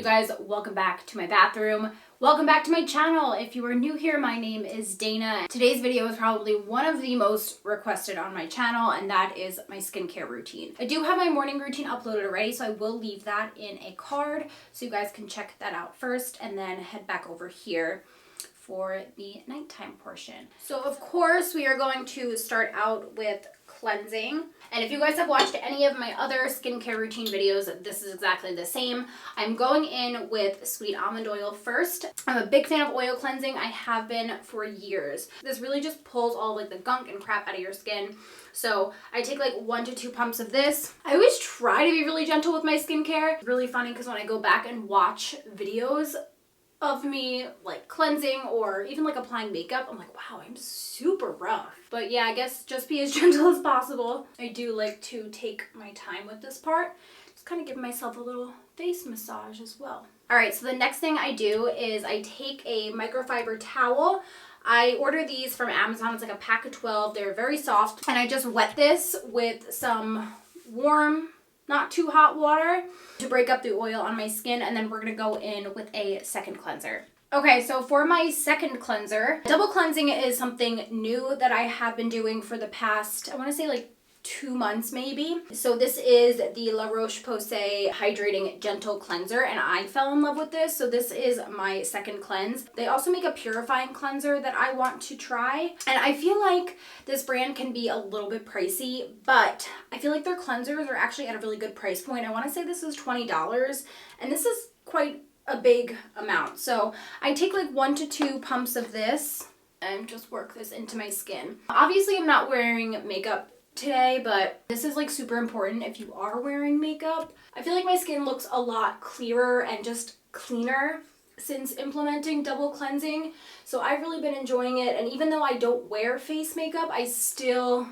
you guys? Welcome back to my bathroom. Welcome back to my channel. If you are new here, my name is Dana. Today's video is probably one of the most requested on my channel, and that is my skincare routine. I do have my morning routine uploaded already, so I will leave that in a card so you guys can check that out first and then head back over here for the nighttime portion. So of course we are going to start out with cleansing. And if you guys have watched any of my other skincare routine videos, this is exactly the same. I'm going in with sweet almond oil first. I'm a big fan of oil cleansing. I have been for years. This really just pulls all like the gunk and crap out of your skin. So I take like 1 to 2 pumps of this. I always try to be really gentle with my skincare. It's really funny because when I go back and watch videos of me like cleansing or even like applying makeup, I'm like, wow, I'm super rough. But yeah, I guess just be as gentle as possible. I do like to take my time with this part. Just kind of give myself a little face massage as well. All right, so the next thing I do is I take a microfiber towel. I order these from Amazon. It's like a pack of 12. They're very soft. And I just wet this with some warm, not too hot water to break up the oil on my skin, and then we're gonna go in with a second cleanser. Okay, so for my second cleanser, double cleansing is something new that I have been doing for the past, I wanna say like 2 months maybe. So this is the La Roche-Posay Hydrating Gentle Cleanser, and I fell in love with this. So this is my second cleanse. They also make a purifying cleanser that I want to try. And I feel like this brand can be a little bit pricey, but I feel like their cleansers are actually at a really good price point. I want to say this is $20, and this is quite a big amount. So I take like 1 to 2 pumps of this and just work this into my skin. Obviously, I'm not wearing makeup today, but this is like super important if you are wearing makeup. I feel like my skin looks a lot clearer and just cleaner since implementing double cleansing. So I've really been enjoying it, and even though I don't wear face makeup, I still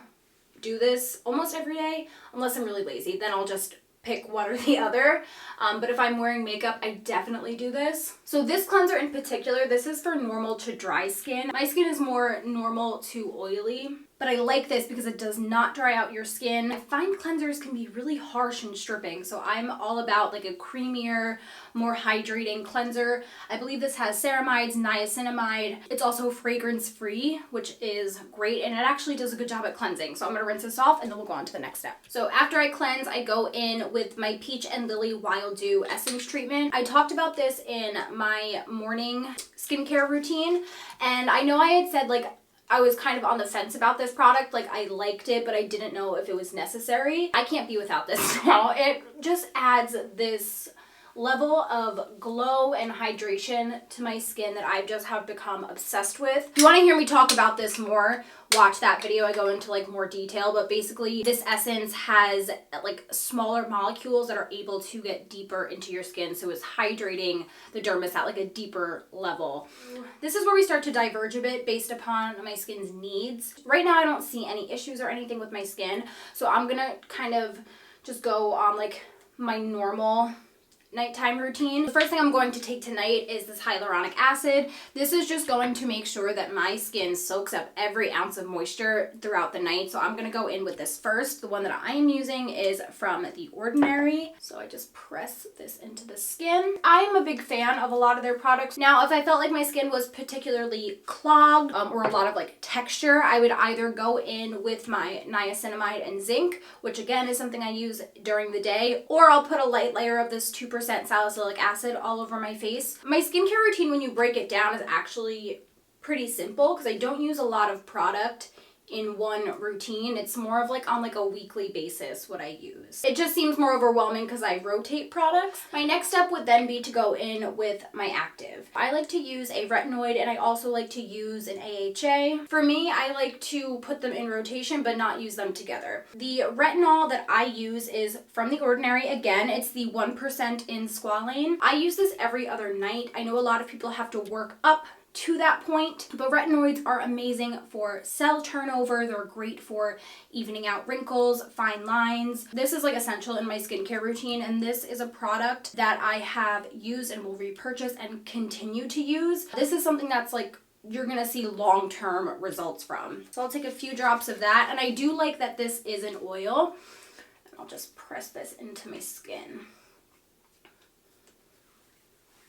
do this almost every day, unless I'm really lazy. Then I'll just pick one or the other. But if I'm wearing makeup, I definitely do this. So this cleanser in particular, this is for normal to dry skin. My skin is more normal to oily, but I like this because it does not dry out your skin. I find cleansers can be really harsh and stripping, so I'm all about like a creamier, more hydrating cleanser. I believe this has ceramides, niacinamide. It's also fragrance free, which is great, and it actually does a good job at cleansing. So I'm gonna rinse this off and then we'll go on to the next step. So after I cleanse, I go in with my Peach and Lily Wild Dew Essence Treatment. I talked about this in my morning skincare routine, and I know I had said like I was kind of on the fence about this product. Like I liked it, but I didn't know if it was necessary. I can't be without this now. It just adds this level of glow and hydration to my skin that I just have become obsessed with. If you want to hear me talk about this more, watch that video. I go into like more detail, but basically this essence has like smaller molecules that are able to get deeper into your skin, so it's hydrating the dermis at like a deeper level. This is where we start to diverge a bit based upon my skin's needs. Right now I don't see any issues or anything with my skin, so I'm gonna kind of just go on like my normal nighttime routine. The first thing I'm going to take tonight is this hyaluronic acid. This is just going to make sure that my skin soaks up every ounce of moisture throughout the night. So I'm going to go in with this first. The one that I am using is from The Ordinary. So I just press this into the skin. I am a big fan of a lot of their products. Now, if I felt like my skin was particularly clogged or a lot of like texture, I would either go in with my niacinamide and zinc, which again is something I use during the day, or I'll put a light layer of this 2% salicylic acid all over my face. My skincare routine, when you break it down, is actually pretty simple because I don't use a lot of product in one routine. It's more of like on like a weekly basis what I use. It just seems more overwhelming because I rotate products. My next step would then be to go in with my active. I like to use a retinoid, and I also like to use an AHA. For me, I like to put them in rotation but not use them together. The retinol that I use is from The Ordinary. Again, it's the 1% in squalane. I use this every other night. I know a lot of people have to work up to that point, but retinoids are amazing for cell turnover. They're great for evening out wrinkles, fine lines. This is like essential in my skincare routine, and this is a product that I have used and will repurchase and continue to use. This is something that's like you're gonna see long-term results from. So I'll take a few drops of that, and I do like that this is an oil. I'll just press this into my skin.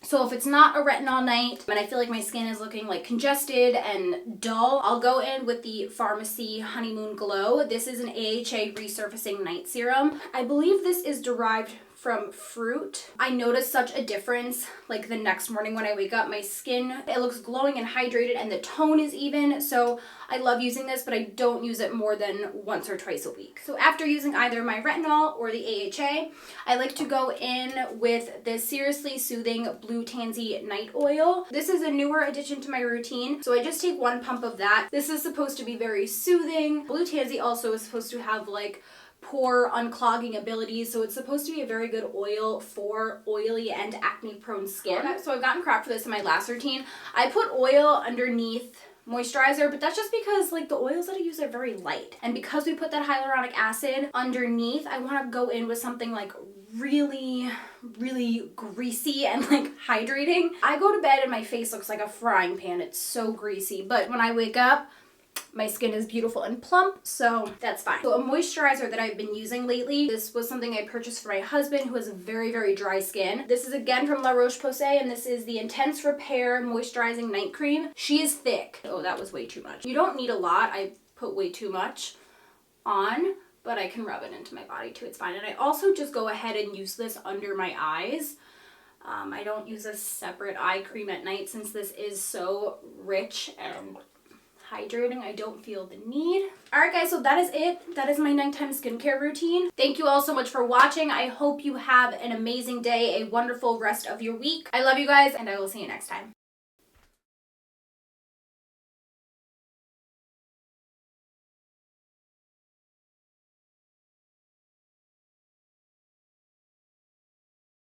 So if it's not a retinol night and I feel like my skin is looking like congested and dull, I'll go in with the Pharmacy Honeymoon Glow. This is an AHA resurfacing night serum. I believe this is derived from fruit. I noticed such a difference like the next morning when I wake up. My skin, it looks glowing and hydrated, and the tone is even. So I love using this, but I don't use it more than once or twice a week. So after using either my retinol or the AHA, I like to go in with this Seriously Soothing Blue Tansy Night Oil. This is a newer addition to my routine, so I just take 1 pump of that. This is supposed to be very soothing. Blue Tansy also is supposed to have like pore unclogging abilities, so it's supposed to be a very good oil for oily and acne prone skin. So I've gotten crap for this in my last routine. I put oil underneath moisturizer, but that's just because like the oils that I use are very light, and because we put that hyaluronic acid underneath, I want to go in with something like really greasy and like hydrating. I go to bed and my face looks like a frying pan. It's so greasy, but when I wake up, my skin is beautiful and plump, so that's fine. So a moisturizer that I've been using lately, this was something I purchased for my husband who has very dry skin. This is again from La Roche-Posay, and this is the Intense Repair Moisturizing Night Cream. She is thick. Oh, that was way too much. You don't need a lot. I put way too much on, but I can rub it into my body too. It's fine. And I also just go ahead and use this under my eyes. I don't use a separate eye cream at night since this is so rich and hydrating. I don't feel the need. Alright guys, so that is it. That is my nighttime skincare routine. Thank you all so much for watching. I hope you have an amazing day, a wonderful rest of your week. I love you guys, and I will see you next time.